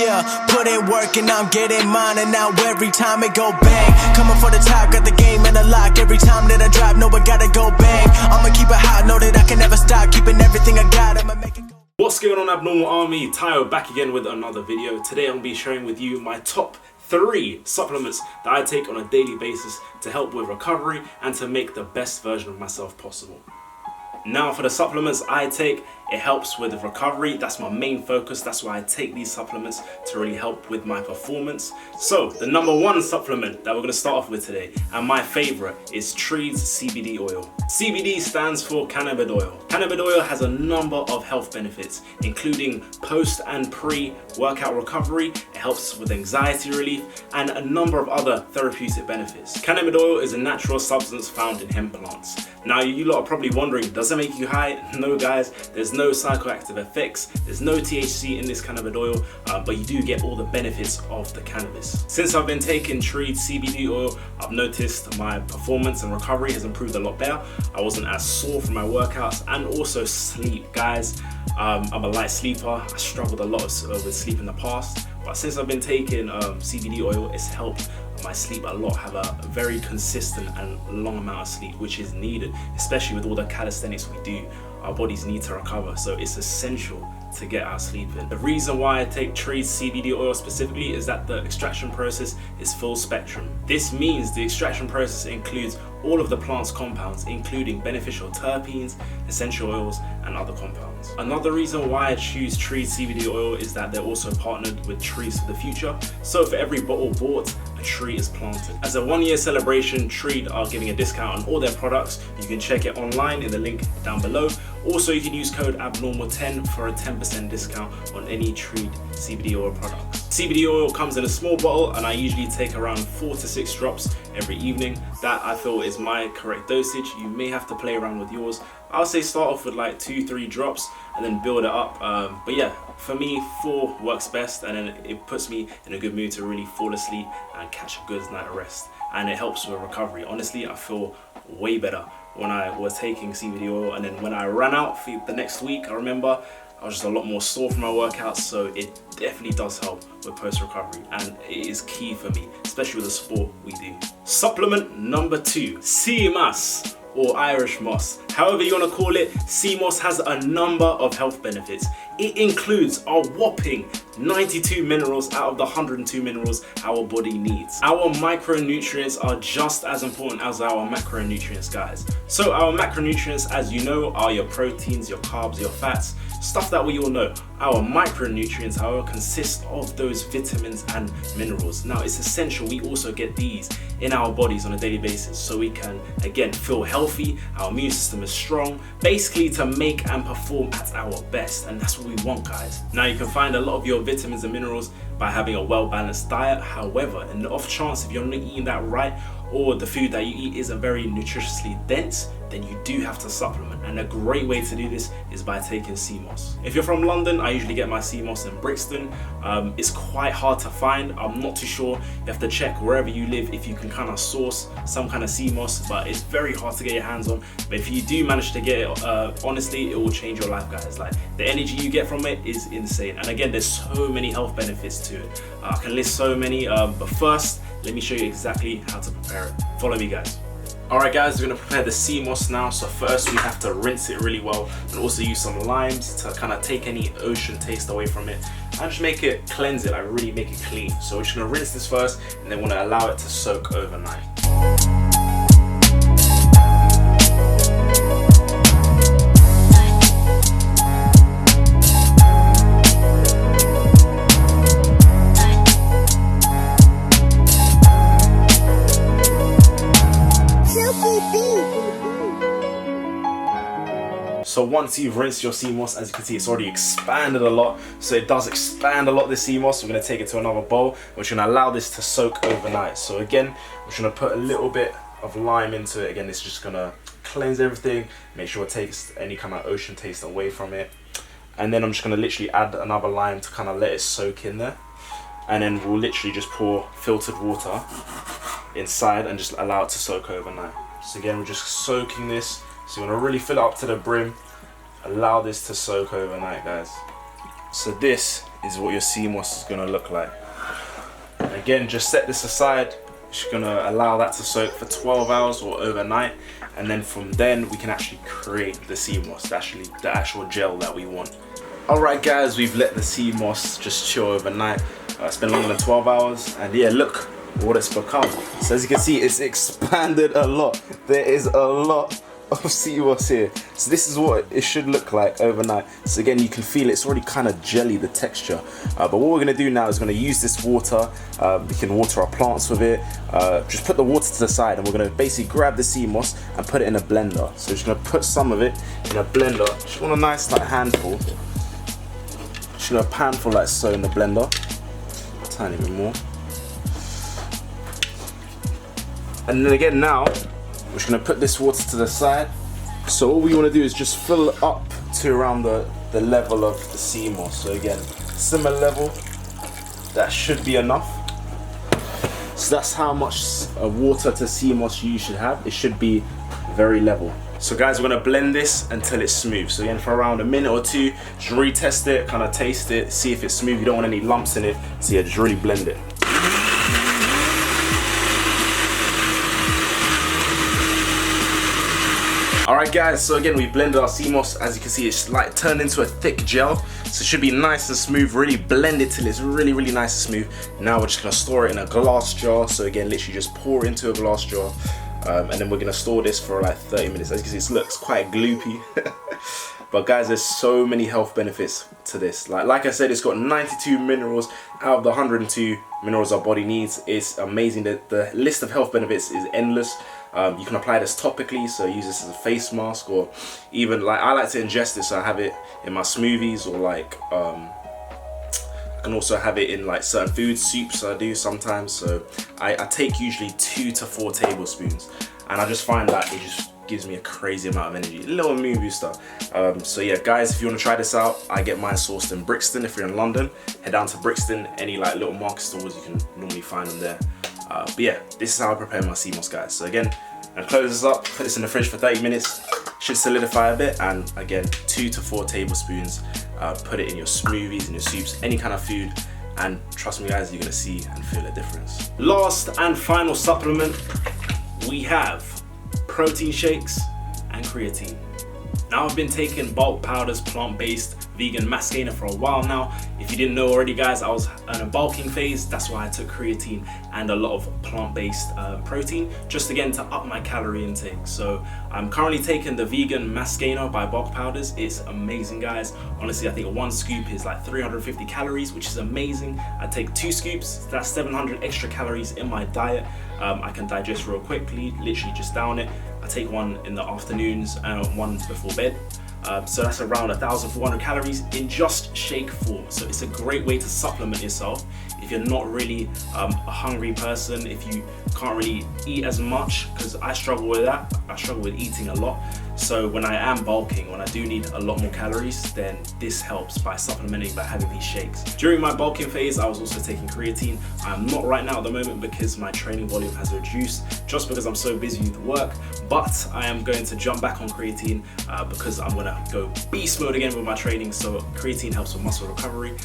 Yeah, put in work and I'm getting mine, and now every time it go bang. Coming for the top, got the game in the lock. Every time that I drop, know I gotta go bang. I'ma keep it hot, know that I can never stop. Keeping everything I got, I'ma make it go. What's going on, Abnormal Army? Tayo back again with another video. Today I'm going to be sharing with you my top 3 supplements that I take on a daily basis to help with recovery and to make the best version of myself possible. Now for the supplements I take, it helps with recovery. That's my main focus. That's why I take these supplements, to really help with my performance. So the number 1 supplement that we're going to start off with today, and my favorite, is Tree's CBD oil. CBD stands for cannabis oil. Cannabis oil has a number of health benefits, including post and pre-workout recovery. It helps with anxiety relief and a number of other therapeutic benefits. Cannabis oil is a natural substance found in hemp plants. Now you lot are probably wondering, does it make you high? No guys, there's no psychoactive effects, there's no THC in this cannabis oil, but you do get all the benefits of the cannabis. Since I've been taking Tree's CBD oil, I've noticed my performance and recovery has improved a lot better. I wasn't as sore from my workouts, and also sleep. Guys, I'm a light sleeper. I struggled a lot with sleep in the past, but since I've been taking CBD oil, it's helped my sleep a lot, have a very consistent and long amount of sleep, which is needed, especially with all the calisthenics we do. Our bodies need to recover, so it's essential to get our sleep in. The reason why I take Tree's CBD oil specifically is that the extraction process is full spectrum. This means the extraction process includes all of the plant's compounds, including beneficial terpenes, essential oils, and other compounds. Another reason why I choose Tree's CBD oil is that they're also partnered with Trees for the Future. So for every bottle bought, a tree is planted. As a 1-year celebration, Tree are giving a discount on all their products. You can check it online in the link down below. Also, you can use code abnormal10 for a 10% discount on any Tree CBD oil products. CBD oil comes in a small bottle, and I usually take around 4 to 6 drops every evening. That I feel is my correct dosage. You may have to play around with yours. I'll say start off with like 2-3 drops and then build it up. But yeah, for me 4 works best, and then it puts me in a good mood to really fall asleep and catch a good night of rest. And it helps with recovery. Honestly, I feel way better when I was taking CBD oil, and then when I ran out for the next week, I remember I was just a lot more sore from my workouts, so it definitely does help with post-recovery, and it is key for me, especially with the sport we do. Supplement number 2, Seamoss, or Irish moss. However you want to call it, Seamoss has a number of health benefits. It includes a whopping 92 minerals out of the 102 minerals our body needs. Our micronutrients are just as important as our macronutrients, guys. So our macronutrients, as you know, are your proteins, your carbs, your fats, stuff that we all know. Our micronutrients, however, consist of those vitamins and minerals. Now, it's essential we also get these in our bodies on a daily basis, so we can, again, feel healthy, our immune system is strong, basically to make and perform at our best, and that's what we want, guys. Now, you can find a lot of your vitamins and minerals by having a well-balanced diet. However, in the off chance if you're not eating that right, or the food that you eat isn't very nutritiously dense, then you do have to supplement. And a great way to do this is by taking Seamoss. If you're from London, I usually get my Seamoss in Brixton. It's quite hard to find. I'm not too sure. You have to check wherever you live if you can kind of source some kind of Seamoss, but it's very hard to get your hands on. But if you do manage to get it, honestly, it will change your life, guys. Like, the energy you get from it is insane. And again, there's so many health benefits to it. I can list so many, but first, let me show you exactly how to prepare it. Follow me, guys. Alright guys, we're going to prepare the Seamoss now. So first we have to rinse it really well, and also use some limes to kind of take any ocean taste away from it and just make it, cleanse it, like really make it clean. So we're just going to rinse this first, and then we're going to allow it to soak overnight. So once you've rinsed your Seamoss, as you can see, it's already expanded a lot. So it does expand a lot, this Seamoss. We're going to take it to another bowl. We're going to allow this to soak overnight. So again, we're going to put a little bit of lime into it. Again, it's just going to cleanse everything, make sure it takes any kind of ocean taste away from it. And then I'm just going to literally add another lime to kind of let it soak in there. And then we'll literally just pour filtered water inside and just allow it to soak overnight. So again, we're just soaking this. So you want to really fill it up to the brim. Allow this to soak overnight, guys. So this is what your Seamoss is gonna look like. And again, just set this aside. Just gonna allow that to soak for 12 hours or overnight, and then from then we can actually create the Seamoss, the actual gel that we want. Alright guys, we've let the Seamoss just chill overnight. It's been longer than 12 hours, and yeah, look what it's become. So as you can see, it's expanded a lot. There is a lot of Seamoss here. So this is what it should look like overnight. So again, you can feel it's already kind of jelly, the texture. But what we're gonna do now is gonna use this water. We can water our plants with it. Just put the water to the side, and we're gonna basically grab the Seamoss and put it in a blender. So just gonna put some of it in a blender. Just want a nice like handful. Just gonna handful like so in the blender. Tiny bit more. And then again now, we're just gonna put this water to the side. So all we wanna do is just fill it up to around the level of the Seamoss. So again, similar level, that should be enough. So that's how much water to Seamoss you should have. It should be very level. So guys, we're gonna blend this until it's smooth. So again, for around a minute or two, just retest it, kind of taste it, see if it's smooth. You don't want any lumps in it. So yeah, just really blend it. Alright guys, so again we blended our Seamoss. As you can see, it's like turned into a thick gel. So it should be nice and smooth, really blend it till it's really, really nice and smooth. Now we're just gonna store it in a glass jar. So again, literally just pour it into a glass jar. And then we're gonna store this for like 30 minutes. As you can see, it looks quite gloopy. But guys, there's so many health benefits to this. Like I said, it's got 92 minerals out of the 102 minerals our body needs. It's amazing that the list of health benefits is endless. You can apply this topically, so use this as a face mask, or even like I like to ingest this, so I have it in my smoothies, or like I can also have it in like certain food soups I do sometimes. So I take usually 2 to 4 tablespoons, and I just find that it just gives me a crazy amount of energy, a little mood booster. So yeah guys, if you want to try this out, I get mine sourced in Brixton. If you're in London, head down to Brixton. Any like little market stores, you can normally find them there. But yeah, this is how I prepare my Seamoss, guys. So again, I'm gonna close this up, put this in the fridge for 30 minutes, should solidify a bit, and again, 2 to 4 tablespoons. Put it in your smoothies, in your soups, any kind of food, and trust me guys, you're gonna see and feel a difference. Last and final supplement, we have protein shakes and creatine. Now I've been taking bulk powders, plant-based, vegan mass gainer for a while now. If you didn't know already guys, I was in a bulking phase. That's why I took creatine and a lot of plant-based protein, just again to up my calorie intake. So I'm currently taking the vegan mass gainer by bulk powders. It's amazing guys. Honestly, I think 1 scoop is like 350 calories, which is amazing. I take 2 scoops, that's 700 extra calories in my diet. I can digest real quickly, literally just down it. I take 1 in the afternoons and 1 before bed. So that's around 1,400 calories in just shake form. So it's a great way to supplement yourself if you're not really a hungry person, if you can't really eat as much, because I struggle with that. I struggle with eating a lot. So when I am bulking, when I do need a lot more calories, then this helps by supplementing by having these shakes. During my bulking phase, I was also taking creatine. I'm not right now at the moment because my training volume has reduced, just because I'm so busy with work. But I am going to jump back on creatine because I'm gonna go beast mode again with my training. So creatine helps with muscle recovery.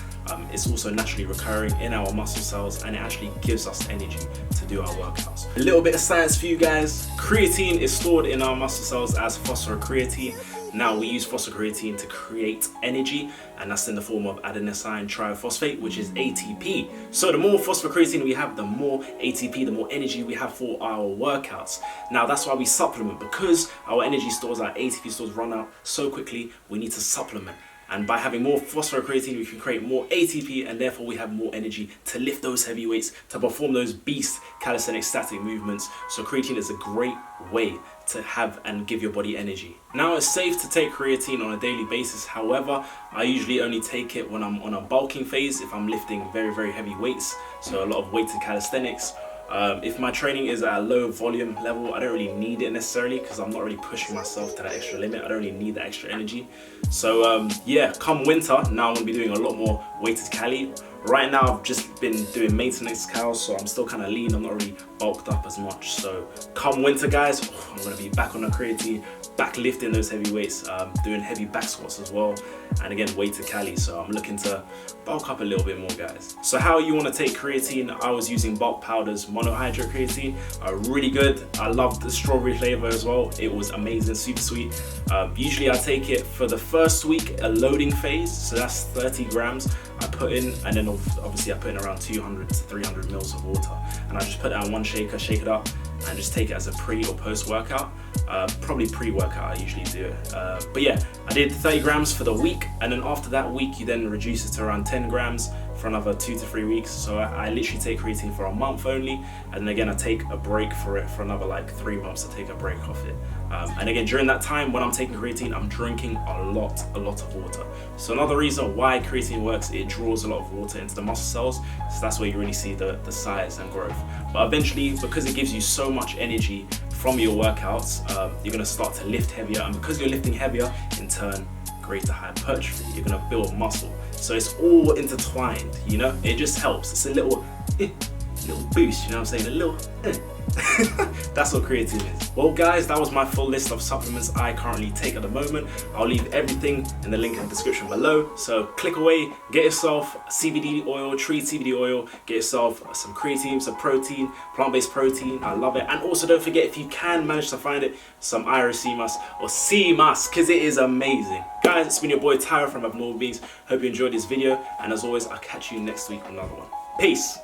It's also naturally recurring in our muscle cells, and it actually gives us energy to do our workouts. A little bit of science for you guys. Creatine is stored in our muscle cells as phosphocreatine. Now we use phosphocreatine to create energy, and that's in the form of adenosine triphosphate, which is ATP. So the more phosphocreatine we have, the more ATP, the more energy we have for our workouts. Now that's why we supplement, because our energy stores, our ATP stores run out so quickly, we need to supplement. And by having more phosphocreatine, we can create more ATP, and therefore we have more energy to lift those heavy weights, to perform those beast calisthenic static movements. So creatine is a great way to have and give your body energy. Now it's safe to take creatine on a daily basis. However, I usually only take it when I'm on a bulking phase, if I'm lifting very, very heavy weights. So a lot of weighted calisthenics. If my training is at a low volume level, I don't really need it necessarily, because I'm not really pushing myself to that extra limit. I don't really need that extra energy. So yeah, come winter, now I'm going to be doing a lot more weighted cali. Right now I've just been doing maintenance cows, so I'm still kind of lean. I'm not really bulked up as much. So come winter, guys, I'm gonna be back on the creatine, back lifting those heavy weights, doing heavy back squats as well, and again weight to Cali. So I'm looking to bulk up a little bit more, guys. So how you want to take creatine? I was using bulk powders, monohydrate creatine, really good. I loved the strawberry flavor as well. It was amazing, super sweet. Usually I take it for the first week, a loading phase, so that's 30 grams I put in, and then obviously I put in around 200 to 300 mils of water, and I just put that in one shaker, shake it up, and just take it as a pre or post workout. Probably pre-workout I usually do it, but yeah, I did 30 grams for the week, and then after that week you then reduce it to around 10 grams for another 2 to 3 weeks. So I literally take creatine for a month only, and then again I take a break for it for another like 3 months to take a break off it. And again, during that time when I'm taking creatine, I'm drinking a lot of water. So another reason why creatine works, it draws a lot of water into the muscle cells, so that's where you really see the size and growth. But eventually, because it gives you so much energy from your workouts, you're gonna start to lift heavier, and because you're lifting heavier, in turn, greater hypertrophy, you're gonna build muscle. So it's all intertwined, you know? It just helps. It's a little boost, you know what I'm saying? A little That's what creatine is. Well guys, that was my full list of supplements I currently take at the moment. I'll leave everything in the link in the description below. So click away, get yourself CBD oil, tree CBD oil, get yourself some creatine, some protein, plant-based protein. I love it. And also don't forget, if you can manage to find it, some Irish Seamoss or Seamoss, because it is amazing. Guys, it's been your boy Tyro from Abnormal Beings. Hope you enjoyed this video, and as always, I'll catch you next week with another one. Peace.